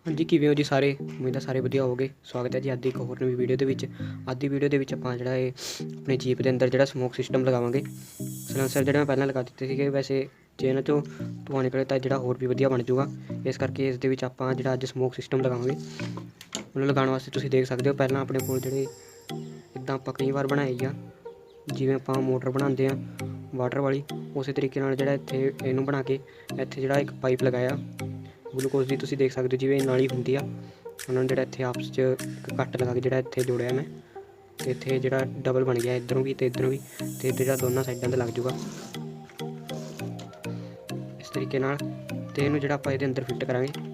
हाँ जी, किवें हो जी सारे? उम्मीद है सारे वधिया होवोगे। स्वागत है जी अज दी एक होर नवीं वीडियो दे विच। अज दी वीडियो दे विच आपां जिहड़ा है अपनी जीप दे अंदर जिहड़ा स्मोक सिस्टम लगावांगे। सलेंसर जिहड़े मैं पहलां लगा दित्ते सीगे, वैसे जे इन्हां चों धुआं निकले तां जिहड़ा होर भी वधिया बण जूगा। इस करके इस दे विच आपां जिहड़ा अज स्मोक सिस्टम लगावांगे। ਉਹਨੂੰ ਲਗਾਉਣ ਵਾਸਤੇ ਤੁਸੀਂ ਦੇਖ ਸਕਦੇ ਹੋ ਪਹਿਲਾਂ ਆਪਣੇ ਕੋਲ ਜਿਹੜੇ ਇੱਦਾਂ ਆਪਾਂ ਕਈ ਵਾਰ ਬਣਾਏ ਆ, ਜਿਵੇਂ ਆਪਾਂ ਮੋਟਰ ਬਣਾਉਂਦੇ ਆ ਵਾਟਰ ਵਾਲੀ, ਉਸੇ ਤਰੀਕੇ ਨਾਲ ਜਿਹੜਾ ਇੱਥੇ ਇਹਨੂੰ ਬਣਾ ਕੇ ਇੱਥੇ ਜਿਹੜਾ ਇੱਕ ਪਾਈਪ ਲਗਾਇਆ ਗਲੂਕੋਜ਼ ਦੀ, ਤੁਸੀਂ ਦੇਖ ਸਕਦੇ ਹੋ ਜਿਵੇਂ ਨਾਲੀ ਹੁੰਦੀ ਆ, ਉਹਨਾਂ ਨੂੰ ਜਿਹੜਾ ਇੱਥੇ ਆਪਸ 'ਚ ਇੱਕ ਕੱਟ ਲਗਾ ਕੇ ਜਿਹੜਾ ਇੱਥੇ ਜੋੜਿਆ ਮੈਂ, ਅਤੇ ਇੱਥੇ ਜਿਹੜਾ ਡਬਲ ਬਣ ਗਿਆ ਇੱਧਰੋਂ ਵੀ ਅਤੇ ਇੱਧਰੋਂ ਵੀ, ਅਤੇ ਇੱਧਰ ਜਿਹੜਾ ਦੋਨਾਂ ਸਾਈਡਾਂ 'ਤੇ ਲੱਗ ਜੂਗਾ ਇਸ ਤਰੀਕੇ ਨਾਲ। ਅਤੇ ਇਹਨੂੰ ਜਿਹੜਾ ਆਪਾਂ ਇਹਦੇ ਅੰਦਰ ਫਿੱਟ ਕਰਾਂਗੇ।